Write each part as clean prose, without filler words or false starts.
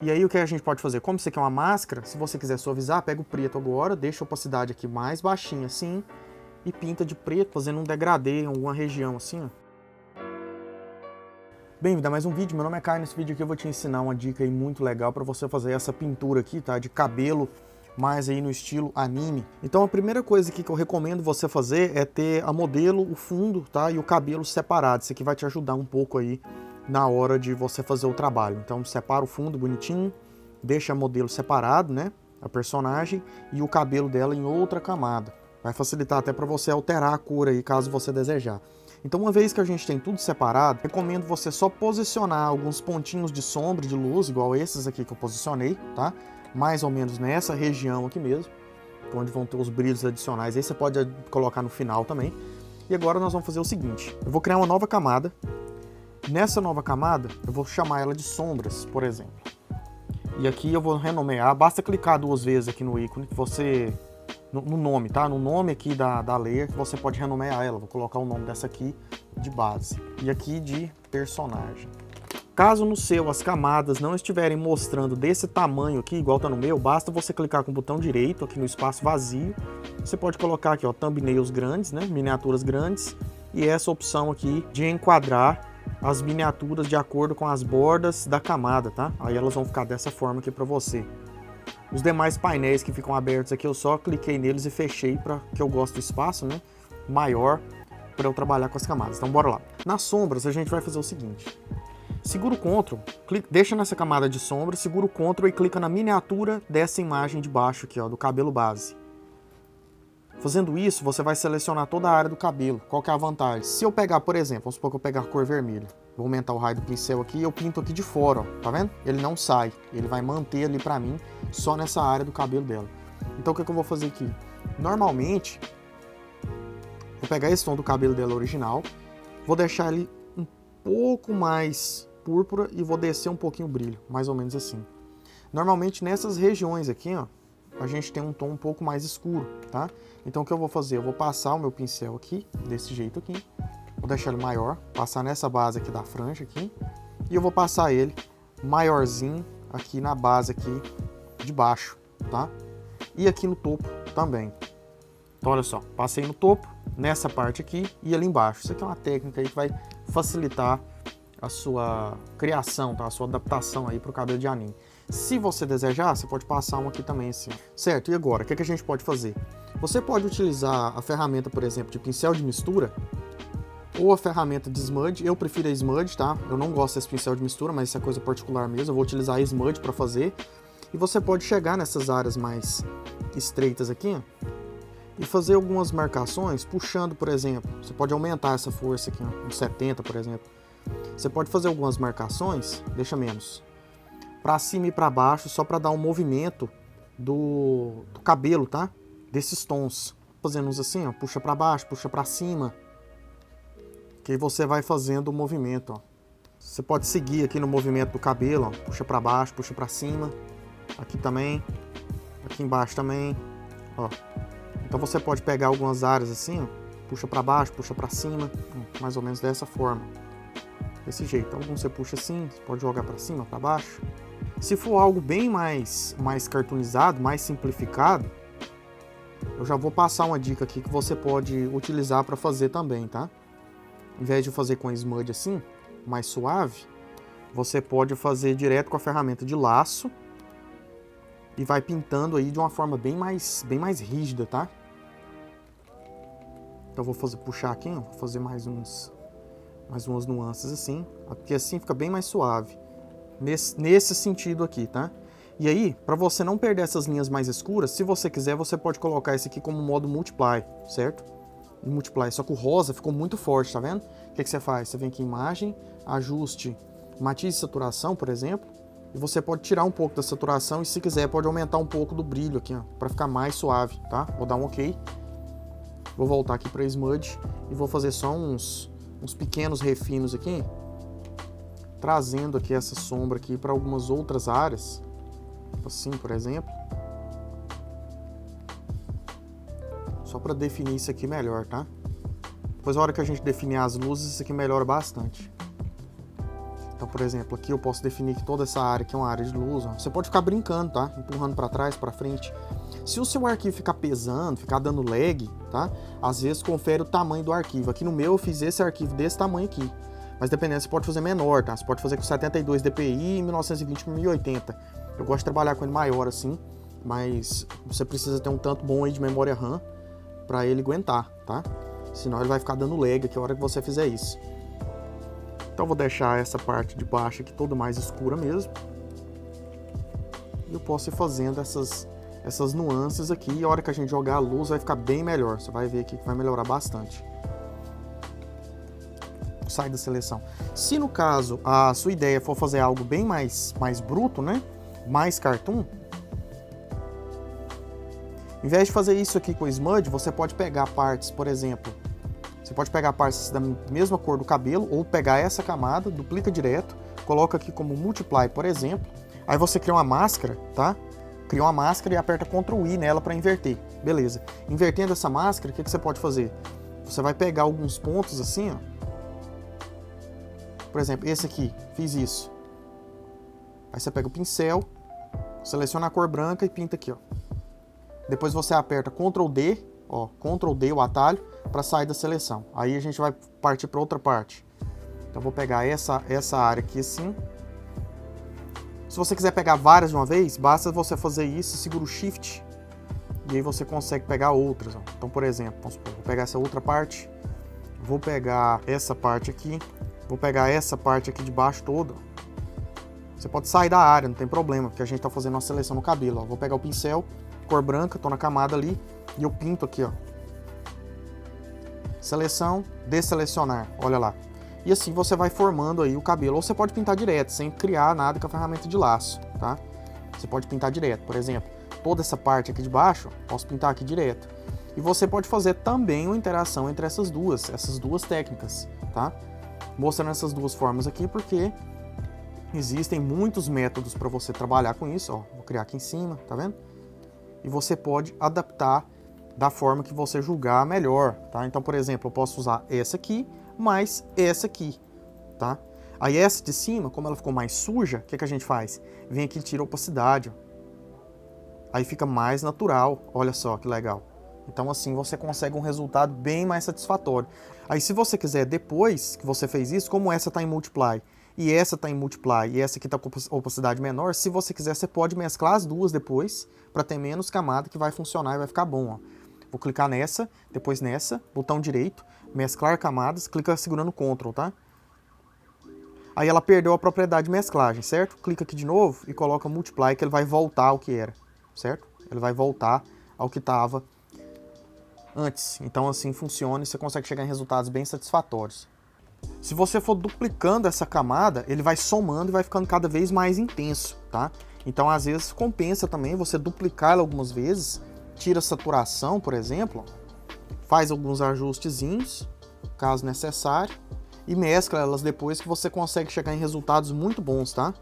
E aí o que a gente pode fazer? Como isso aqui é uma máscara, se você quiser suavizar, pega o preto agora, deixa a opacidade aqui mais baixinha assim, e pinta de preto, fazendo um degradê em alguma região assim, ó. Bem-vindo a mais um vídeo, meu nome é Caio. Nesse vídeo aqui eu vou te ensinar uma dica aí muito legal para você fazer essa pintura aqui, tá? De cabelo, mais aí no estilo anime. Então a primeira coisa aqui que eu recomendo você fazer é ter a modelo, o fundo, tá? E o cabelo separado. Isso aqui vai te ajudar um pouco aí na hora de você fazer o trabalho. Então separa o fundo bonitinho, deixa a modelo separado, né? A personagem e o cabelo dela em outra camada. Vai facilitar até para você alterar a cor aí, caso você desejar. Então, uma vez que a gente tem tudo separado, recomendo você só posicionar alguns pontinhos de sombra, de luz, igual esses aqui que eu posicionei, tá? Mais ou menos nessa região aqui mesmo, onde vão ter os brilhos adicionais. Aí você pode colocar no final também. E agora nós vamos fazer o seguinte. Eu vou criar uma nova camada. Nessa nova camada, eu vou chamar ela de sombras, por exemplo. E aqui eu vou renomear. Basta clicar duas vezes aqui no ícone que você... No nome, tá? No nome aqui da layer, que você pode renomear ela. Vou colocar o nome dessa aqui de base. E aqui de personagem. Caso no seu as camadas não estiverem mostrando desse tamanho aqui, igual tá no meu, basta você clicar com o botão direito aqui no espaço vazio. Você pode colocar aqui, ó, thumbnails grandes, né? Miniaturas grandes. E essa opção aqui de enquadrar as miniaturas de acordo com as bordas da camada, tá? Aí elas vão ficar dessa forma aqui para você. Os demais painéis que ficam abertos aqui, eu só cliquei neles e fechei, para que eu gosto do espaço, né, maior para eu trabalhar com as camadas. Então bora lá. Nas sombras a gente vai fazer o seguinte. Segura o Ctrl, deixa nessa camada de sombra, segura o Ctrl e clica na miniatura dessa imagem de baixo aqui, ó, do cabelo base. Fazendo isso, você vai selecionar toda a área do cabelo. Qual que é a vantagem? Se eu pegar, por exemplo, vamos supor que eu pegar a cor vermelha. Vou aumentar o raio do pincel aqui e eu pinto aqui de fora, ó. Tá vendo? Ele não sai. Ele vai manter ali pra mim, só nessa área do cabelo dela. Então o que eu vou fazer aqui? Normalmente, vou pegar esse tom do cabelo dela original, vou deixar ele um pouco mais púrpura e vou descer um pouquinho o brilho, mais ou menos assim. Normalmente nessas regiões aqui, ó, a gente tem um tom um pouco mais escuro, tá? Então o que eu vou fazer? Eu vou passar o meu pincel aqui, desse jeito aqui. Vou deixar ele maior, passar nessa base aqui da franja aqui. E eu vou passar ele maiorzinho aqui na base aqui de baixo, tá? E aqui no topo também. Então olha só, passei no topo, nessa parte aqui e ali embaixo. Isso aqui é uma técnica aí que vai facilitar a sua criação, tá? A sua adaptação aí para o cabelo de anime. Se você desejar, você pode passar um aqui também assim, ó. Certo? E agora, o que a gente pode fazer? Você pode utilizar a ferramenta, por exemplo, de pincel de mistura ou a ferramenta de smudge. Eu prefiro a smudge, tá? Eu não gosto desse pincel de mistura, mas isso é coisa particular mesmo. Eu vou utilizar a smudge para fazer. E você pode chegar nessas áreas mais estreitas aqui, ó, e fazer algumas marcações puxando, por exemplo. Você pode aumentar essa força aqui, ó, uns 70, por exemplo. Você pode fazer algumas marcações, deixa menos, para cima e para baixo, só para dar um movimento do cabelo, tá? Desses tons. Fazendo uns assim, ó, puxa para baixo, puxa para cima. Que aí você vai fazendo o movimento, ó. Você pode seguir aqui no movimento do cabelo, ó, puxa para baixo, puxa para cima. Aqui também, aqui embaixo também, ó. Então você pode pegar algumas áreas assim, ó, puxa para baixo, puxa para cima, mais ou menos dessa forma. Desse jeito. Alguns você puxa assim, você pode jogar para cima, para baixo. Se for algo bem mais cartoonizado, mais simplificado, eu já vou passar uma dica aqui que você pode utilizar para fazer também, tá? Em vez de fazer com a smudge assim, mais suave, você pode fazer direto com a ferramenta de laço e vai pintando aí de uma forma bem mais rígida, tá? Então eu vou puxar aqui, ó, vou fazer mais umas nuances assim, porque assim fica bem mais suave. Nesse sentido aqui, tá? E aí, para você não perder essas linhas mais escuras, se você quiser, você pode colocar esse aqui como modo multiply, certo? Multiply, só que o rosa ficou muito forte, tá vendo? O que você faz? Você vem aqui em imagem, ajuste, matiz e saturação, por exemplo, e você pode tirar um pouco da saturação e, se quiser, pode aumentar um pouco do brilho aqui, ó, para ficar mais suave, tá? Vou dar um OK. Vou voltar aqui para smudge e vou fazer só uns pequenos refinos aqui, trazendo aqui essa sombra aqui para algumas outras áreas, assim, por exemplo, só para definir isso aqui melhor, tá? Depois, na hora que a gente definir as luzes, isso aqui melhora bastante. Então Então, por exemplo, aqui eu posso definir que toda essa área aqui é uma área de luz. Ó. Você pode ficar brincando, tá? Empurrando para trás, para frente. Se o seu arquivo ficar pesando, ficar dando lag, tá? Às vezes confere o tamanho do arquivo. Aqui no meu eu fiz esse arquivo desse tamanho aqui. Mas dependendo, você pode fazer menor, tá? Você pode fazer com 72 dpi e 1920 por 1080. Eu gosto de trabalhar com ele maior assim, mas você precisa ter um tanto bom aí de memória RAM para ele aguentar, tá? Senão ele vai ficar dando lag aqui a hora que você fizer isso. Então eu vou deixar essa parte de baixo aqui toda mais escura mesmo. E eu posso ir fazendo essas nuances aqui, e a hora que a gente jogar a luz vai ficar bem melhor. Você vai ver aqui que vai melhorar bastante. Sai da seleção. Se no caso a sua ideia for fazer algo bem mais bruto, né? Mais cartoon, em vez de fazer isso aqui com o Smudge, você pode pegar partes, por exemplo, você pode pegar partes da mesma cor do cabelo, ou pegar essa camada, duplica direto, coloca aqui como Multiply, por exemplo, aí você cria uma máscara, tá? Cria uma máscara e aperta Ctrl I nela para inverter, beleza. Invertendo essa máscara, o que você pode fazer? Você vai pegar alguns pontos assim, ó. Por exemplo, esse aqui, fiz isso. Aí você pega o pincel, seleciona a cor branca e pinta aqui, ó. Depois você aperta Ctrl D, ó, Ctrl D, o atalho, para sair da seleção. Aí a gente vai partir para outra parte. Então eu vou pegar essa área aqui assim. Se você quiser pegar várias de uma vez, basta você fazer isso, segura o Shift, e aí você consegue pegar outras. Ó. Então, por exemplo, vamos supor, vou pegar essa outra parte, vou pegar essa parte aqui, vou pegar essa parte aqui de baixo toda. Você pode sair da área, não tem problema, porque a gente está fazendo uma seleção no cabelo. Ó. Vou pegar o pincel, cor branca, tô na camada ali, e eu pinto aqui, ó. Seleção, desselecionar, olha lá. E assim você vai formando aí o cabelo. Ou você pode pintar direto, sem criar nada com a ferramenta de laço, tá? Você pode pintar direto, por exemplo, toda essa parte aqui de baixo, posso pintar aqui direto. E você pode fazer também uma interação entre essas duas técnicas, tá? Mostrando essas duas formas aqui, porque existem muitos métodos para você trabalhar com isso, ó. Vou criar aqui em cima, tá vendo? E você pode adaptar da forma que você julgar melhor, tá? Então, por exemplo, eu posso usar essa aqui, mais essa aqui, tá? Aí essa de cima, como ela ficou mais suja, o que a gente faz? Vem aqui e tira a opacidade, ó. Aí fica mais natural, olha só que legal. Então assim você consegue um resultado bem mais satisfatório. Aí se você quiser, depois que você fez isso, como essa está em Multiply, e essa está em Multiply, e essa aqui está com opacidade menor, se você quiser, você pode mesclar as duas depois, para ter menos camada, que vai funcionar e vai ficar bom, ó. Vou clicar nessa, depois nessa, botão direito, mesclar camadas, clica segurando Ctrl, tá? Aí ela perdeu a propriedade de mesclagem, certo? Clica aqui de novo e coloca Multiply, que ele vai voltar ao que era, certo? Ele vai voltar ao que estava antes. Então assim funciona e você consegue chegar em resultados bem satisfatórios. Se você for duplicando essa camada, ele vai somando e vai ficando cada vez mais intenso, tá? Então às vezes compensa também você duplicar ela algumas vezes, tira a saturação, por exemplo, faz alguns ajustezinhos, caso necessário, e mescla elas depois, que você consegue chegar em resultados muito bons, tá?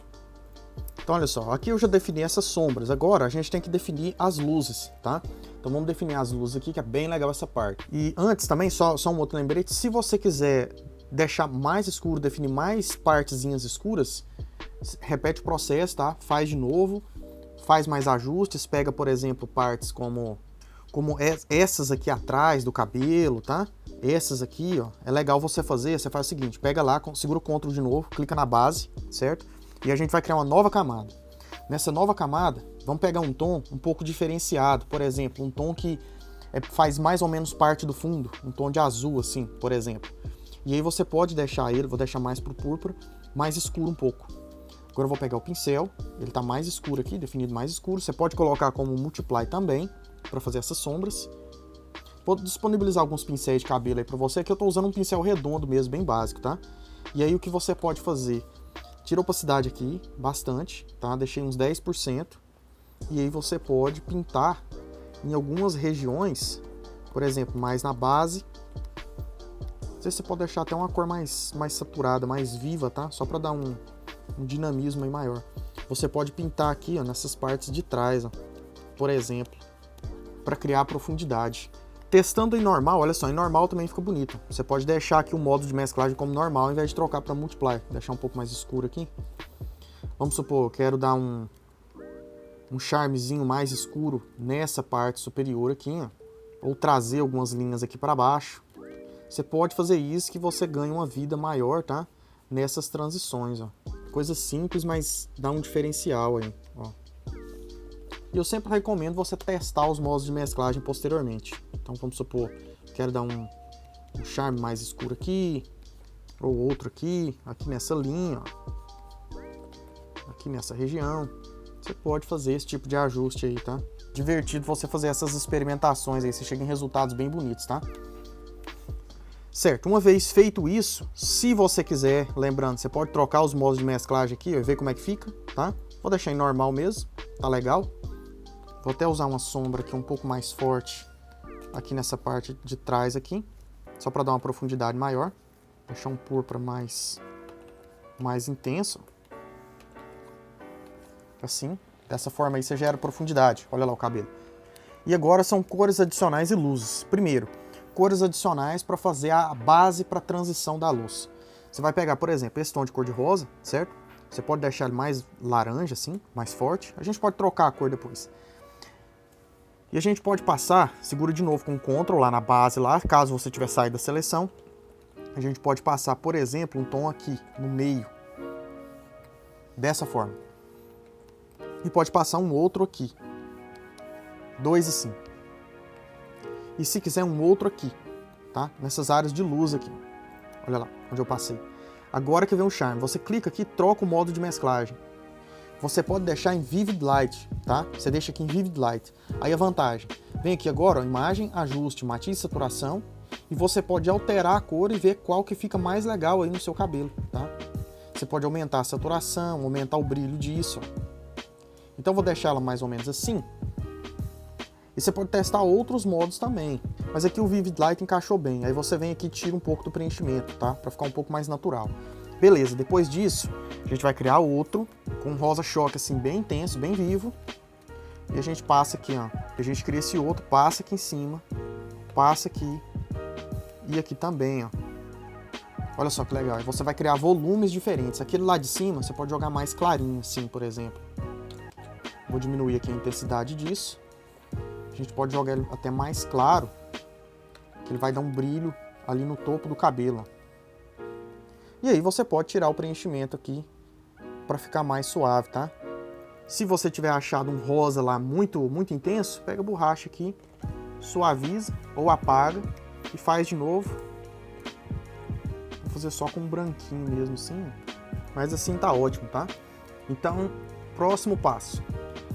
Então olha só, aqui eu já defini essas sombras, agora a gente tem que definir as luzes, tá? Então vamos definir as luzes aqui, que é bem legal essa parte. E antes também, só um outro lembrete, se você quiser deixar mais escuro, definir mais partezinhas escuras, repete o processo, tá? Faz de novo, faz mais ajustes, pega, por exemplo, partes como essas aqui atrás do cabelo, tá? Essas aqui, ó, é legal você fazer, você faz o seguinte, pega lá, segura o Ctrl de novo, clica na base, certo? E a gente vai criar uma nova camada. Nessa nova camada, vamos pegar um tom um pouco diferenciado, por exemplo, um tom que faz mais ou menos parte do fundo, um tom de azul, assim, por exemplo. E aí você pode deixar ele, vou deixar mais pro púrpura, mais escuro um pouco. Agora eu vou pegar o pincel, ele está mais escuro aqui, definido mais escuro. Você pode colocar como Multiply também, para fazer essas sombras. Vou disponibilizar alguns pincéis de cabelo aí para você, que eu estou usando um pincel redondo mesmo, bem básico, tá? E aí o que você pode fazer? Tira a opacidade aqui, bastante, tá? Deixei uns 10%. E aí você pode pintar em algumas regiões, por exemplo, mais na base. Você pode deixar até uma cor mais saturada, mais viva, tá? Só para dar um dinamismo aí maior. Você pode pintar aqui, ó, nessas partes de trás, ó, por exemplo, para criar profundidade. Testando em normal, olha só, em normal também fica bonito. Você pode deixar aqui o modo de mesclagem como normal, ao invés de trocar para multiply. Deixar um pouco mais escuro aqui. Vamos supor, eu quero dar um charmezinho mais escuro nessa parte superior aqui, ó. Ou trazer algumas linhas aqui para baixo. Você pode fazer isso que você ganha uma vida maior, tá? Nessas transições, ó. Coisa simples, mas dá um diferencial aí, ó. E eu sempre recomendo você testar os modos de mesclagem posteriormente. Então vamos supor, quero dar um charme mais escuro aqui, ou outro aqui nessa linha, ó. Aqui nessa região. Você pode fazer esse tipo de ajuste aí, tá? Divertido você fazer essas experimentações aí, você chega em resultados bem bonitos, tá? Certo, uma vez feito isso, se você quiser, lembrando, você pode trocar os modos de mesclagem aqui e ver como é que fica, tá? Vou deixar em normal mesmo, tá legal? Vou até usar uma sombra aqui um pouco mais forte aqui nessa parte de trás aqui, só para dar uma profundidade maior. Deixar um púrpura mais intenso. Assim, dessa forma aí você gera profundidade. Olha lá o cabelo. E agora são cores adicionais e luzes. Primeiro, cores adicionais para fazer a base para a transição da luz. Você vai pegar, por exemplo, esse tom de cor de rosa, certo? Você pode deixar ele mais laranja, assim, mais forte. A gente pode trocar a cor depois. E a gente pode passar, segura de novo com o Ctrl lá na base, lá, caso você tiver saído da seleção. A gente pode passar, por exemplo, um tom aqui, no meio. Dessa forma. E pode passar um outro aqui. Dois assim. E se quiser um outro aqui, tá? Nessas áreas de luz aqui. Olha lá, onde eu passei. Agora que vem o charme, você clica aqui e troca o modo de mesclagem. Você pode deixar em Vivid Light, tá? Você deixa aqui em Vivid Light. Aí a vantagem, vem aqui agora, ó, imagem, ajuste, matiz e saturação. E você pode alterar a cor e ver qual que fica mais legal aí no seu cabelo, tá? Você pode aumentar a saturação, aumentar o brilho disso, ó. Então eu vou deixar ela mais ou menos assim. E você pode testar outros modos também. Mas aqui o Vivid Light encaixou bem. Aí você vem aqui e tira um pouco do preenchimento, tá? Pra ficar um pouco mais natural. Beleza, depois disso, a gente vai criar outro com um rosa choque assim bem intenso, bem vivo. E a gente passa aqui, ó. A gente cria esse outro, passa aqui em cima, passa aqui e aqui também, ó. Olha só que legal. E você vai criar volumes diferentes. Aquele lá de cima, você pode jogar mais clarinho assim, por exemplo. Vou diminuir aqui a intensidade disso. A gente pode jogar ele até mais claro, que ele vai dar um brilho ali no topo do cabelo. E aí você pode tirar o preenchimento aqui para ficar mais suave, tá? Se você tiver achado um rosa lá muito intenso, pega a borracha aqui, suaviza ou apaga e faz de novo. Vou fazer só com um branquinho mesmo assim, mas assim tá ótimo, tá? Então, próximo passo.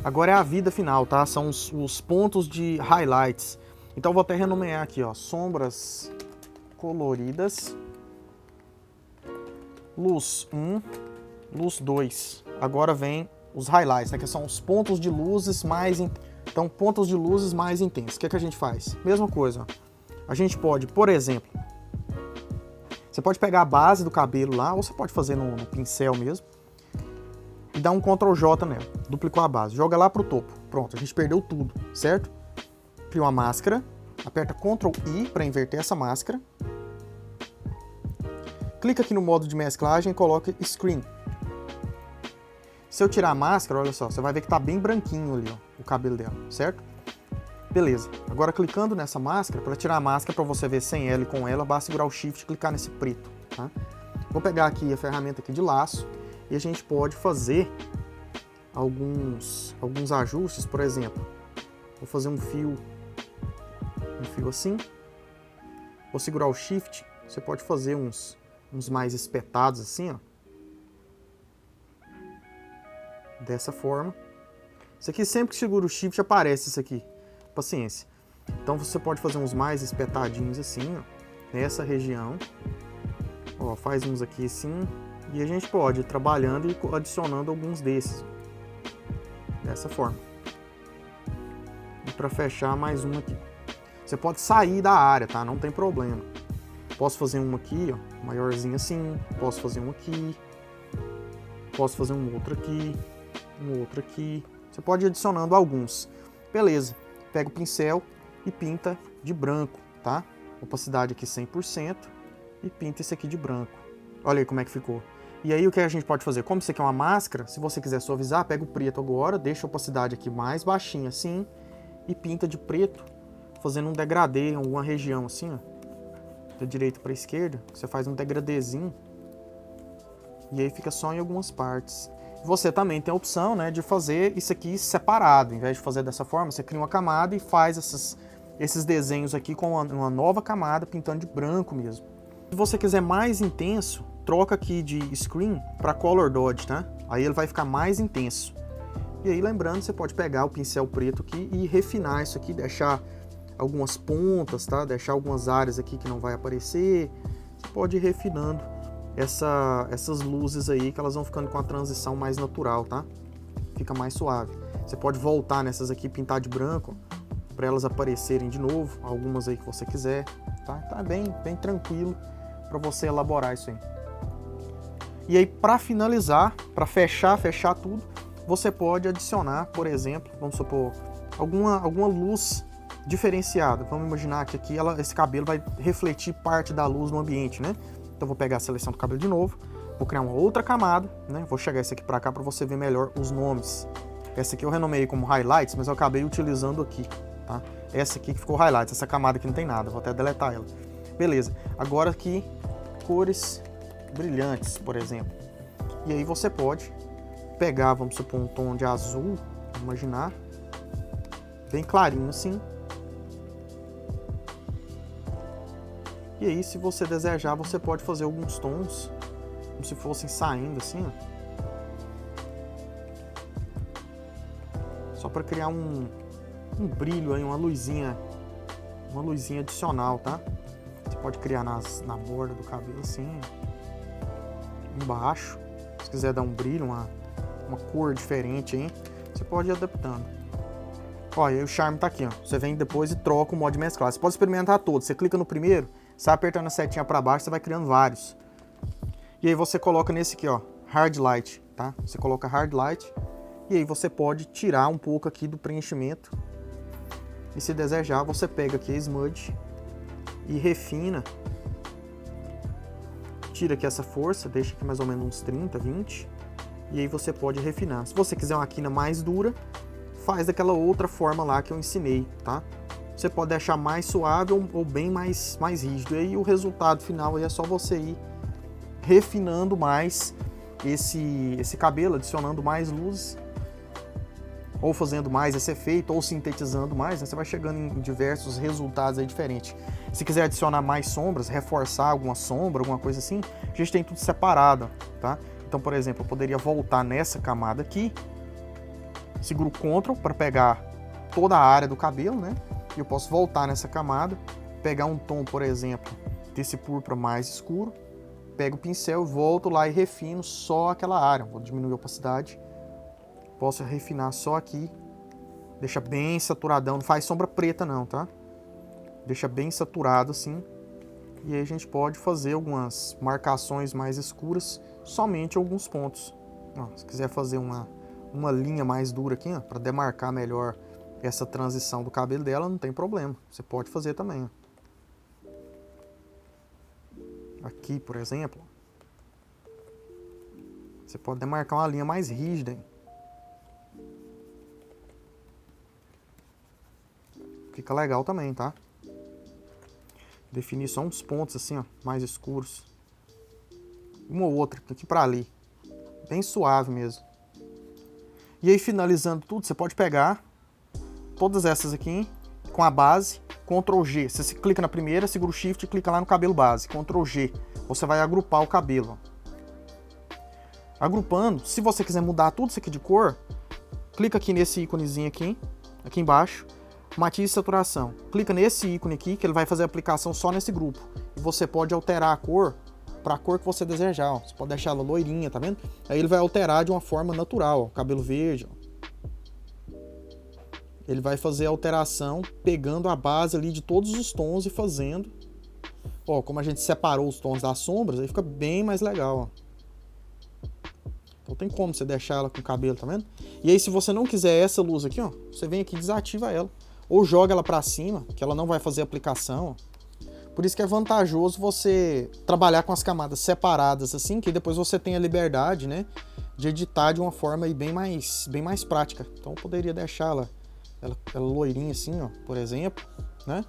Agora é a vida final, tá? São os pontos de highlights. Então eu vou até renomear aqui, ó, sombras coloridas. Luz 1, luz 2. Agora vem os highlights, né, que são os pontos de luzes mais então pontos de luzes mais intensos. O que é que a gente faz? Mesma coisa, ó. A gente pode, por exemplo, você pode pegar a base do cabelo lá, ou você pode fazer no pincel mesmo, e dar um Ctrl J nela, duplicou a base, joga lá pro topo. Pronto, a gente perdeu tudo, certo? Cria uma máscara, aperta Ctrl I para inverter essa máscara. Clica aqui no modo de mesclagem e coloca Screen. Se eu tirar a máscara, olha só, você vai ver que tá bem branquinho ali, ó, o cabelo dela, certo? Beleza. Agora clicando nessa máscara, para tirar a máscara para você ver sem ela e com ela, basta segurar o Shift e clicar nesse preto, tá? Vou pegar aqui a ferramenta aqui de laço e a gente pode fazer alguns ajustes, por exemplo. Vou fazer um fio assim. Vou segurar o Shift, você pode fazer uns mais espetados assim, ó. Dessa forma. Isso aqui sempre que segura o Shift aparece isso aqui. Paciência. Então você pode fazer uns mais espetadinhos assim, ó. Nessa região. Ó, faz uns aqui assim. E a gente pode ir trabalhando e adicionando alguns desses. Dessa forma. E para fechar mais um aqui. Você pode sair da área, tá? Não tem problema. Posso fazer um aqui, ó, maiorzinho assim. Posso fazer um aqui. Posso fazer um outro aqui. Um outro aqui. Você pode ir adicionando alguns. Beleza. Pega o pincel, e pinta de branco, tá? Opacidade aqui 100% e pinta isso aqui de branco. Olha aí como é que ficou. E aí o que a gente pode fazer? Como isso aqui é uma máscara, se você quiser suavizar, pega o preto agora, deixa a opacidade aqui mais baixinha assim e pinta de preto, fazendo um degradê em alguma região assim, ó. Da direita para a esquerda, você faz um degradêzinho e aí fica só em algumas partes. Você também tem a opção, né, de fazer isso aqui separado. Em vez de fazer dessa forma, você cria uma camada e faz esses desenhos aqui com uma nova camada, pintando de branco mesmo. Se você quiser mais intenso, troca aqui de screen para color dodge, tá? Aí ele vai ficar mais intenso. E aí, lembrando, você pode pegar o pincel preto aqui e refinar isso aqui, deixar algumas pontas, tá? Deixar algumas áreas aqui que não vai aparecer. Você pode ir refinando essas luzes aí, que elas vão ficando com a transição mais natural, tá? Fica mais suave. Você pode voltar nessas aqui, pintar de branco, para elas aparecerem de novo, algumas aí que você quiser, tá? Tá bem tranquilo para você elaborar isso aí. E aí, para finalizar, para fechar tudo, você pode adicionar, por exemplo, vamos supor, alguma luz diferenciada. Vamos imaginar que aqui esse cabelo vai refletir parte da luz no ambiente, né? Então vou pegar a seleção do cabelo de novo, vou criar uma outra camada, né? Vou chegar esse aqui para cá para você ver melhor os nomes. Essa aqui eu renomeei como highlights, mas eu acabei utilizando aqui, tá? Essa aqui que ficou highlights, essa camada aqui não tem nada, vou até deletar ela. Beleza, agora aqui, cores brilhantes, por exemplo. E aí você pode pegar, vamos supor, um tom de azul, imaginar, bem clarinho assim. E aí, se você desejar, você pode fazer alguns tons, como se fossem saindo assim, ó. Só para criar um brilho aí, uma luzinha adicional, tá? Você pode criar na borda do cabelo assim, embaixo. Se quiser dar um brilho, uma cor diferente aí, você pode ir adaptando. Olha, aí o charme tá aqui, ó. Você vem depois e troca o modo de mesclar. Você pode experimentar todos. Você clica no primeiro, sai apertando a setinha para baixo, você vai criando vários. E aí você coloca nesse aqui, ó, Hard Light, tá? Você coloca Hard Light e aí você pode tirar um pouco aqui do preenchimento. E se desejar, você pega aqui a Smudge e refina. Tira aqui essa força, deixa aqui mais ou menos uns 30, 20. E aí você pode refinar. Se você quiser uma quina mais dura, faz daquela outra forma lá que eu ensinei, tá? Você pode deixar mais suave ou bem mais rígido. E aí o resultado final aí é só você ir refinando mais esse cabelo, adicionando mais luzes, ou fazendo mais esse efeito, ou sintetizando mais, né? Você vai chegando em diversos resultados aí diferentes. Se quiser adicionar mais sombras, reforçar alguma sombra, alguma coisa assim, a gente tem tudo separado, tá? Então, por exemplo, eu poderia voltar nessa camada aqui, seguro o Ctrl para pegar toda a área do cabelo, né? E eu posso voltar nessa camada, pegar um tom, por exemplo, desse púrpura mais escuro, pego o pincel, volto lá e refino só aquela área. Vou diminuir a opacidade, posso refinar só aqui, deixa bem saturadão, não faz sombra preta não, tá? Deixa bem saturado assim, e aí a gente pode fazer algumas marcações mais escuras, somente alguns pontos. Ó, se quiser fazer uma linha mais dura aqui, para demarcar melhor essa transição do cabelo dela, não tem problema. Você pode fazer também. Ó. Aqui, por exemplo, você pode demarcar uma linha mais rígida. Fica legal também, tá? Definir só uns pontos assim, ó, mais escuros. Uma ou outra, aqui para ali. Bem suave mesmo. E aí, finalizando tudo, você pode pegar todas essas aqui com a base, Ctrl G. Você clica na primeira, segura o Shift e clica lá no cabelo base, Ctrl G. Você vai agrupar o cabelo. Agrupando, se você quiser mudar tudo isso aqui de cor, clica aqui nesse íconezinho aqui embaixo, matiz e saturação. Clica nesse ícone aqui, que ele vai fazer a aplicação só nesse grupo. E você pode alterar a cor para a cor que você desejar. Ó. Você pode deixar ela loirinha, tá vendo? Aí ele vai alterar de uma forma natural, ó. Cabelo verde, ó. Ele vai fazer a alteração pegando a base ali de todos os tons e fazendo. Ó, como a gente separou os tons das sombras, aí fica bem mais legal, ó. Então tem como você deixar ela com o cabelo, tá vendo? E aí, se você não quiser essa luz aqui, ó, você vem aqui e desativa ela. ou joga ela para cima, que ela não vai fazer aplicação. Por isso que é vantajoso você trabalhar com as camadas separadas assim, que depois você tem a liberdade, né, de editar de uma forma aí bem mais prática. Então eu poderia deixar ela loirinha assim, ó, por exemplo, né?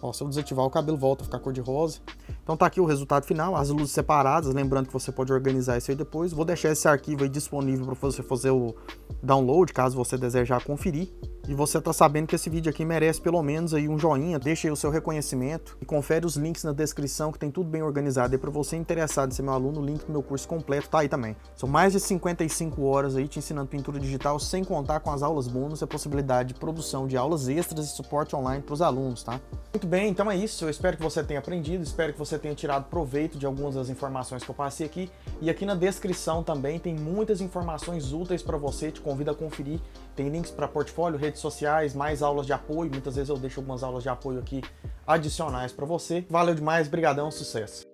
Ó, se eu desativar o cabelo volta a ficar cor de rosa. Então tá aqui o resultado final, as luzes separadas, lembrando que você pode organizar isso aí depois. Vou deixar esse arquivo aí disponível para você fazer o download, caso você desejar conferir. E você tá sabendo que esse vídeo aqui merece pelo menos aí um joinha, deixa aí o seu reconhecimento e confere os links na descrição que tem tudo bem organizado aí para você interessado em ser meu aluno, o link do meu curso completo tá aí também. São mais de 55 horas aí te ensinando pintura digital, sem contar com as aulas bônus e a possibilidade de produção de aulas extras e suporte online para os alunos, tá? Muito bem, então é isso, eu espero que você tenha aprendido, espero que você tenha tirado proveito de algumas das informações que eu passei aqui, e aqui na descrição também tem muitas informações úteis para você, te convido a conferir, tem links para portfólio, redes sociais, mais aulas de apoio, muitas vezes eu deixo algumas aulas de apoio aqui adicionais para você. Valeu demais, brigadão, sucesso!